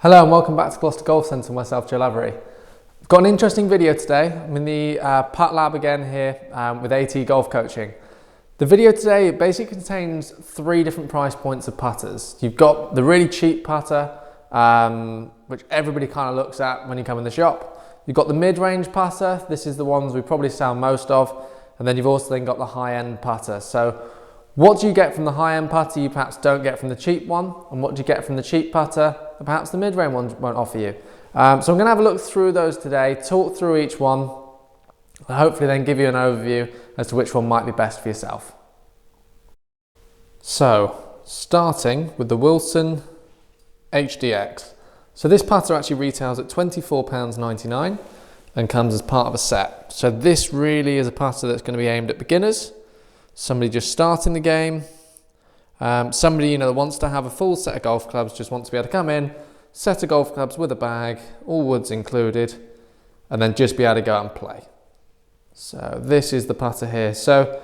Hello and welcome back to Gloucester Golf Centre, myself, Joe Lovery. I've got an interesting video today. I'm in the putt lab again here with AT Golf Coaching. The video today basically contains three different price points of putters. You've got the really cheap putter, which everybody kind of looks at when you come in the shop. You've got the mid-range putter. This is the ones we probably sell most of. And then you've also then got the high-end putter. So what do you get from the high-end putter you perhaps don't get from the cheap one? And what do you get from the cheap putter that perhaps the mid-range one won't offer you? So I'm going to have a look through those today, talk through each one, and hopefully then give you an overview as to which one might be best for yourself. So, starting with the Wilson Hdx. So this putter actually retails at £24.99 and comes as part of a set. So this really is a putter that's going to be aimed at beginners, somebody just starting the game, somebody that wants to have a full set of golf clubs, just wants to be able to come in, set of golf clubs with a bag, all woods included, and then just be able to go out and play. So this is the putter here. So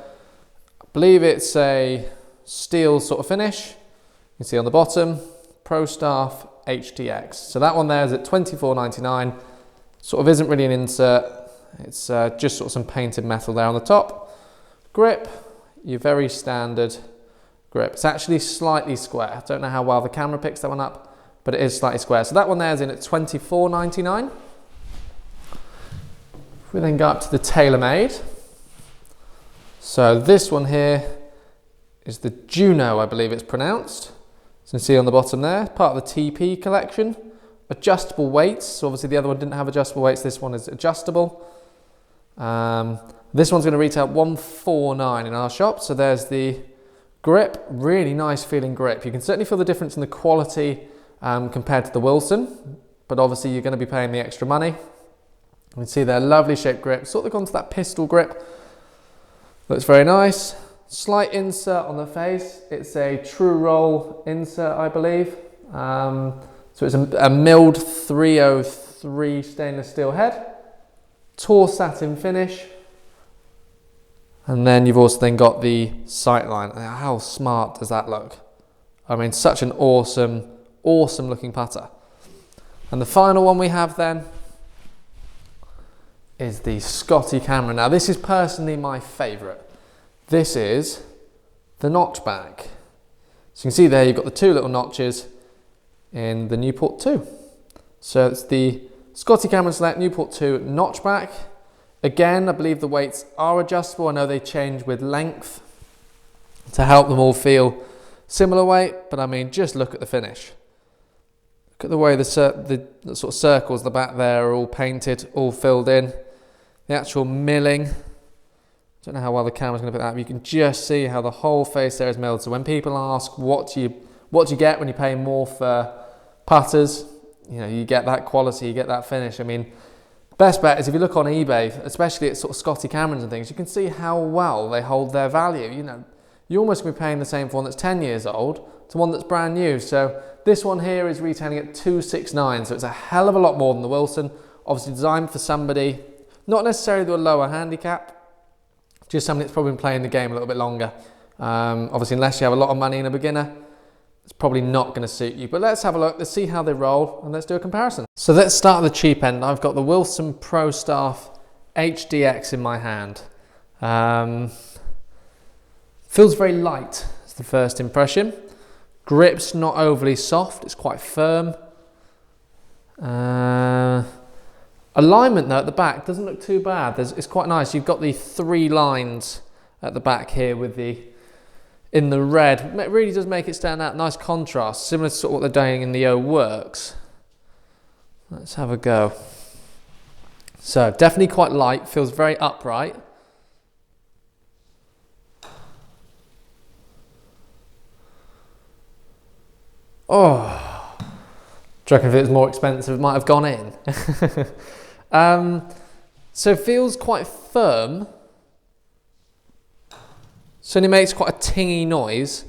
I believe it's a steel sort of finish. You can see on the bottom, Pro Staff Hdx. So that one there is at £24.99. Sort of isn't really an insert. It's just sort of some painted metal there on the top. Grip, your very standard grip. It's actually slightly square. I don't know how well the camera picks that one up, but it is slightly square. So that one there is in at £24.99. We then go up to the TaylorMade. So this one here is the Juno, I believe it's pronounced. So you can see on the bottom there, part of the TP collection. Adjustable weights. So obviously the other one didn't have adjustable weights. This one is adjustable. This one's going to retail $149 in our shop. So there's the grip, really nice feeling grip. You can certainly feel the difference in the quality compared to the Wilson, but obviously you're going to be paying the extra money. You can see their lovely shaped grip, sort of gone to that pistol grip. Looks very nice. Slight insert on the face. It's a true roll insert, I believe. So it's a milled 303 stainless steel head, Tour satin finish, and then you've also then got the sight line. How smart does that look? I mean, such an awesome looking putter. And the final one we have then is the Scotty Cameron. Now this is personally my favourite. This is the notchback. So you can see there you've got the two little notches in the Newport 2. So it's the Scotty Cameron Select Newport 2 notchback. Again, I believe the weights are adjustable. I know they change with length to help them all feel similar weight, but I mean, just look at the finish. Look at the way the sort of circles, the back there are all painted, all filled in. The actual milling, I don't know how well the camera's going to pick that up. You can just see how the whole face there is milled. So when people ask what do you get when you pay more for putters, you get that quality, you get that finish. I mean, best bet is if you look on eBay, especially at sort of Scotty Camerons and things, you can see how well they hold their value. You're almost going to be paying the same for one that's 10 years old to one that's brand new. So this one here is retailing at $269, so it's a hell of a lot more than the Wilson. Obviously designed for somebody, not necessarily with a lower handicap, just somebody that's probably been playing the game a little bit longer. Obviously, unless you have a lot of money in a beginner, it's probably not going to suit you. But let's have a look, let's see how they roll, and let's do a comparison. So let's start at the cheap end. I've got the Wilson Pro Staff Hdx in my hand. Feels very light, is the first impression. Grip's not overly soft, it's quite firm. Alignment though at the back doesn't look too bad. It's quite nice. You've got the three lines at the back here with in the red. It really does make it stand out. Nice contrast, similar to sort of what they're doing in the O Works. Let's have a go. So definitely quite light, feels very upright. Oh, do you reckon if it was more expensive it might have gone in? So it feels quite firm. Certainly makes quite a tingy noise.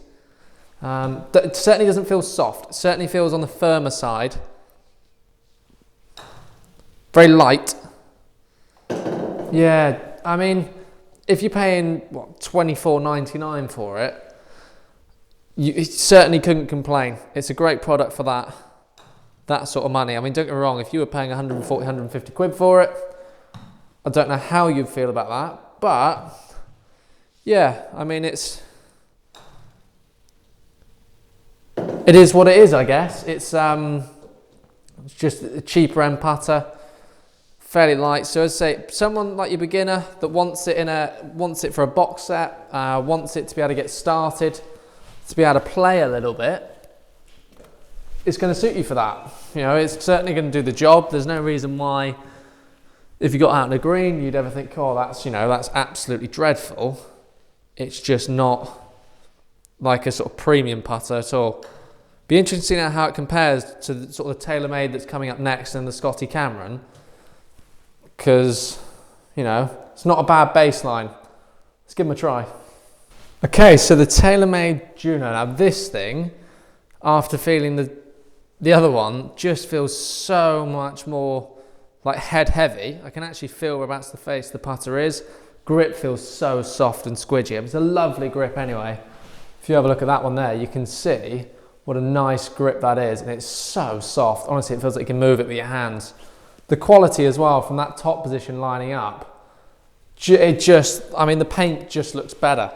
It certainly doesn't feel soft. It certainly feels on the firmer side. Very light. Yeah, I mean, if you're paying, $24.99 for it, you certainly couldn't complain. It's a great product for that. that sort of money. I mean, don't get me wrong, if you were paying 140, 150 quid for it, I don't know how you'd feel about that, but yeah, I mean, it is what it is, I guess. It's just a cheaper end putter, fairly light. So as I say, someone like your beginner that wants it for a box set, wants it to be able to get started, to be able to play a little bit, it's going to suit you for that. You know, it's certainly going to do the job. There's no reason why, if you got out on a green, you'd ever think, oh, that's absolutely dreadful. It's just not like a sort of premium putter at all. Be interesting to see now how it compares to the sort of the TaylorMade that's coming up next and the Scotty Cameron, because, you know, it's not a bad baseline. Let's give them a try. Okay, so the TaylorMade Juno. Now this thing, after feeling the other one, just feels so much more like head heavy. I can actually feel whereabouts the face of the putter is. Grip feels so soft and squidgy. It's a lovely grip anyway. If you have a look at that one there, you can see what a nice grip that is, and it's so soft. Honestly, it feels like you can move it with your hands. The quality as well from that top position lining up, I mean, the paint just looks better,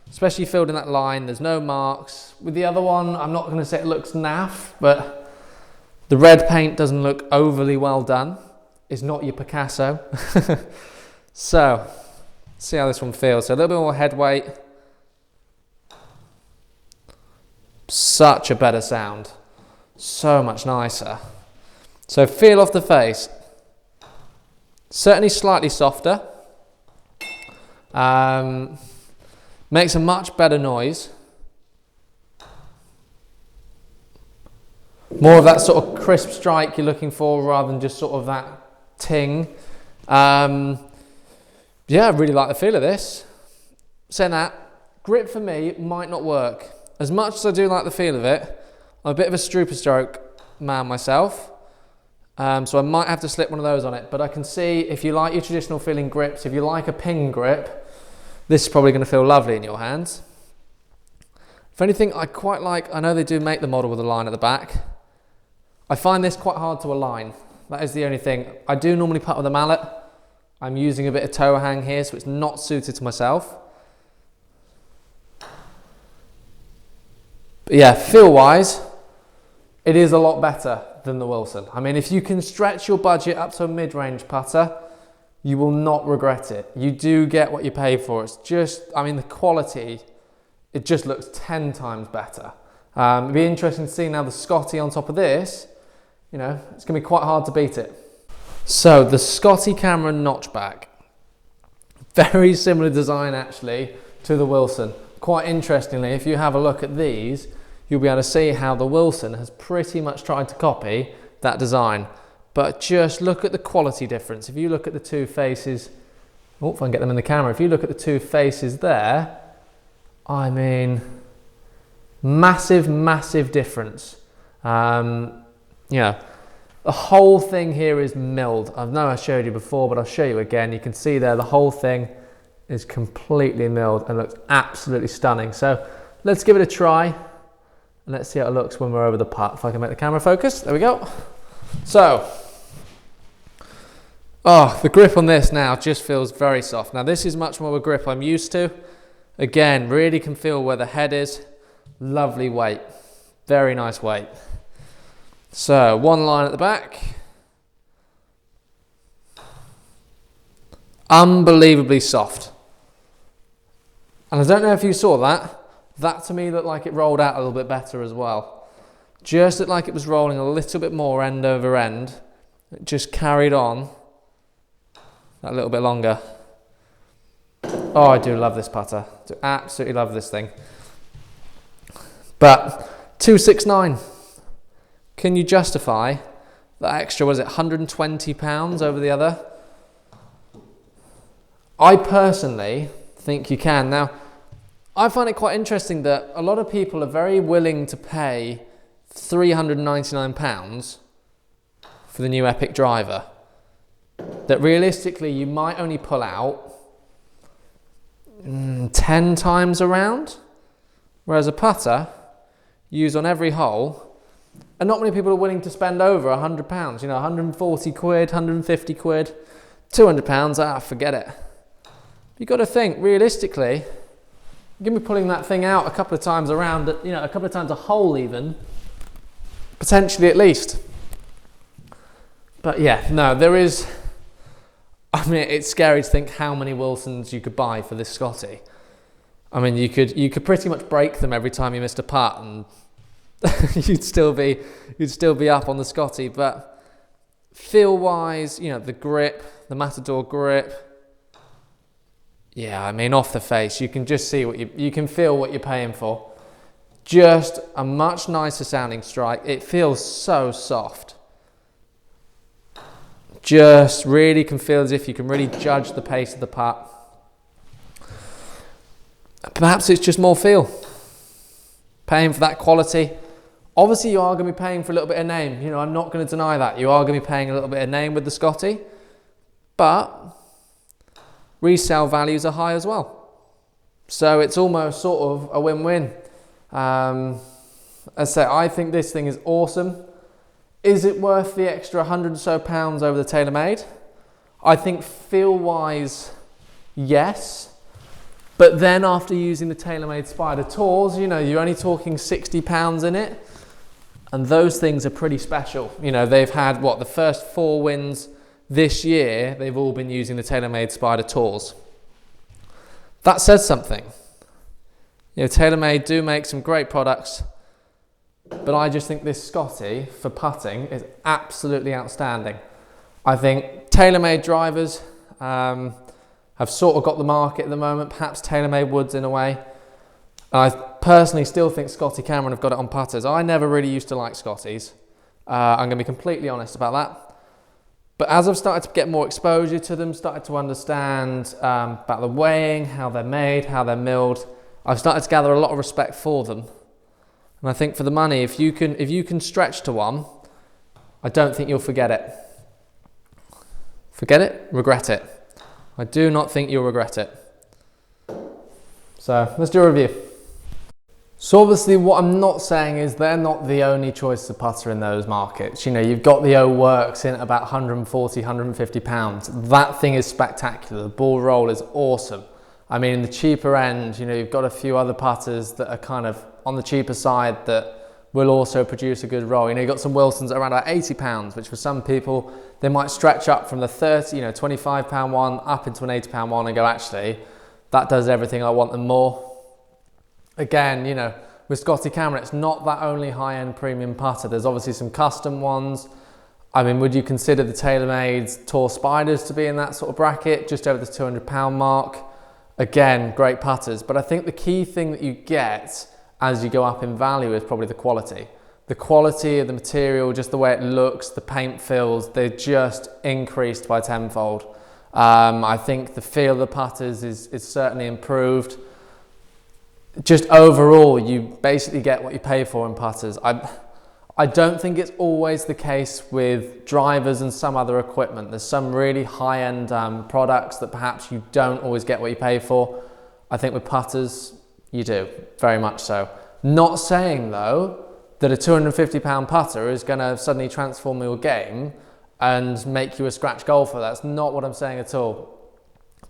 especially filled in that line. There's no marks. With the other one, I'm not going to say it looks naff, but the red paint doesn't look overly well done. It's not your Picasso. So, see how this one feels. So a little bit more head weight. Such a better sound. So much nicer. So feel off the face. Certainly slightly softer. Makes a much better noise. More of that sort of crisp strike you're looking for rather than just sort of that ting. Yeah, I really like the feel of this. Saying that, grip for me might not work. As much as I do like the feel of it, I'm a bit of a strooper stroke man myself. So I might have to slip one of those on it. But I can see if you like your traditional feeling grips, if you like a ping grip, this is probably going to feel lovely in your hands. If anything, I quite like, I know they do make the model with a line at the back. I find this quite hard to align. That is the only thing. I do normally putt with a mallet. I'm using a bit of toe hang here, so it's not suited to myself. But yeah, feel-wise, it is a lot better than the Wilson. I mean, if you can stretch your budget up to a mid-range putter, you will not regret it. You do get what you pay for. It's just, I mean, the quality, it just looks 10 times better. It'd be interesting to see now the Scotty on top of this. You know, it's going to be quite hard to beat it. So, the Scotty Cameron notchback. Very similar design, actually, to the Wilson. Quite interestingly, if you have a look at these, you'll be able to see how the Wilson has pretty much tried to copy that design. But just look at the quality difference. If you look at the two faces, oh, if I can get them in the camera, if you look at the two faces there, I mean, massive, massive difference. You know, the whole thing here is milled. I know I showed you before, but I'll show you again. You can see there, the whole thing is completely milled and looks absolutely stunning. So let's give it a try and let's see how it looks when we're over the putt. If I can make the camera focus, there we go. So, oh, the grip on this now just feels very soft. Now this is much more of a grip I'm used to. Again, really can feel where the head is. Lovely weight, very nice weight. So one line at the back. Unbelievably soft. And I don't know if you saw that. That to me looked like it rolled out a little bit better as well. Just looked like it was rolling a little bit more end over end. It just carried on that little bit longer. Oh, I do love this putter. I do absolutely love this thing. But 269. Can you justify that extra, was it £120 over the other? I personally think you can. Now, I find it quite interesting that a lot of people are very willing to pay £399 for the new Epic driver. That realistically you might only pull out 10 times around, whereas a putter, used on every hole, And not many people are willing to spend over £100, you know, 140 quid, 150 quid, £200, forget it. You've got to think, realistically, you're going to be pulling that thing out a couple of times around, you know, a couple of times a hole even, potentially at least. But yeah, no, there is, I mean, it's scary to think how many Wilsons you could buy for this Scotty. I mean, you could pretty much break them every time you missed a putt, and you'd still be up on the Scotty. But feel wise, you know, the grip, the Matador grip, yeah, I mean, off the face, you can just see you can feel what you're paying for. Just a much nicer sounding strike. It feels so soft. Just really can feel as if you can really judge the pace of the putt. Perhaps it's just more feel. Paying for that quality. Obviously, you are going to be paying for a little bit of name. You know, I'm not going to deny that. You are going to be paying a little bit of name with the Scotty. But resale values are high as well. So it's almost sort of a win-win. As I say, I think this thing is awesome. Is it worth the extra £100 or so over the TaylorMade? I think feel-wise, yes. But then after using the TaylorMade Spider Tours, you know, you're only talking £60 in it. And those things are pretty special. You know, they've had, what, the first 4 wins this year, they've all been using the TaylorMade Spider Tours. That says something. You know, TaylorMade do make some great products, but I just think this Scotty for putting is absolutely outstanding. I think TaylorMade drivers have sort of got the market at the moment, perhaps TaylorMade woods in a way. I personally still think Scotty Cameron have got it on putters. I never really used to like Scotties. I'm going to be completely honest about that. But as I've started to get more exposure to them, started to understand about the weighing, how they're made, how they're milled, I've started to gather a lot of respect for them. And I think for the money, if you can stretch to one, I don't think you'll forget it. Forget it, regret it. I do not think you'll regret it. So let's do a review. So obviously what I'm not saying is they're not the only choice of putter in those markets. You know, you've got the O-Works in at about 140, 150 pounds. That thing is spectacular. The ball roll is awesome. I mean, in the cheaper end, you know, you've got a few other putters that are kind of on the cheaper side that will also produce a good roll. You know, you've got some Wilsons around about 80 pounds, which for some people, they might stretch up from the 30, you know, 25 pound one up into an 80 pound one and go, actually, that does everything I want and more. Again, you know, with Scotty Cameron, it's not that only high-end premium putter. There's obviously some custom ones. I mean, would you consider the TaylorMade Tour Spiders to be in that sort of bracket, just over the £200 mark? Again, great putters. But I think the key thing that you get as you go up in value is probably the quality. The quality of the material, just the way it looks, the paint fills, they're just increased by tenfold. I think the feel of the putters is certainly improved. Just overall, you basically get what you pay for in putters. I don't think it's always the case with drivers and some other equipment. There's some really high-end products that perhaps you don't always get what you pay for. I think with putters, you do, very much so. Not saying though that a £250 putter is going to suddenly transform your game and make you a scratch golfer. That's not what I'm saying at all.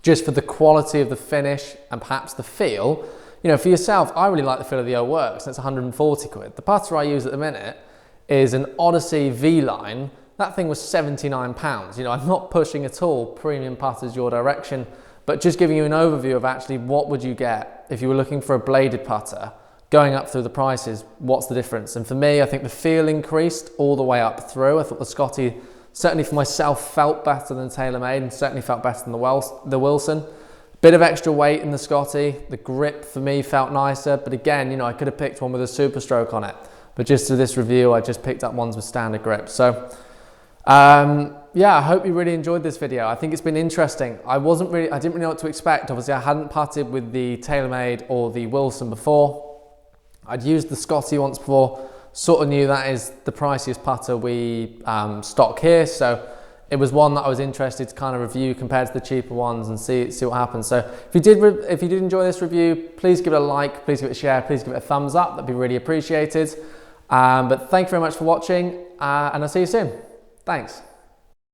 Just for the quality of the finish and perhaps the feel. You know, for yourself, I really like the feel of the O-Works, and it's 140 quid. The putter I use at the minute is an Odyssey V-Line. That thing was £79. You know, I'm not pushing at all premium putters your direction, but just giving you an overview of actually what would you get if you were looking for a bladed putter, going up through the prices, what's the difference? And for me, I think the feel increased all the way up through. I thought the Scotty, certainly for myself, felt better than TaylorMade and certainly felt better than the Wilson. Bit of extra weight in the Scotty. The grip for me felt nicer, but again, you know, I could have picked one with a super stroke on it. But just for this review, I just picked up ones with standard grip. So, yeah, I hope you really enjoyed this video. I think it's been interesting. I didn't really know what to expect. Obviously, I hadn't putted with the TaylorMade or the Wilson before. I'd used the Scotty once before. Sort of knew that is the priciest putter we stock here. So it was one that I was interested to kind of review compared to the cheaper ones and see what happens. So if you did enjoy this review, please give it a like, please give it a share, please give it a thumbs up. That'd be really appreciated. But thank you very much for watching, and I'll see you soon. Thanks.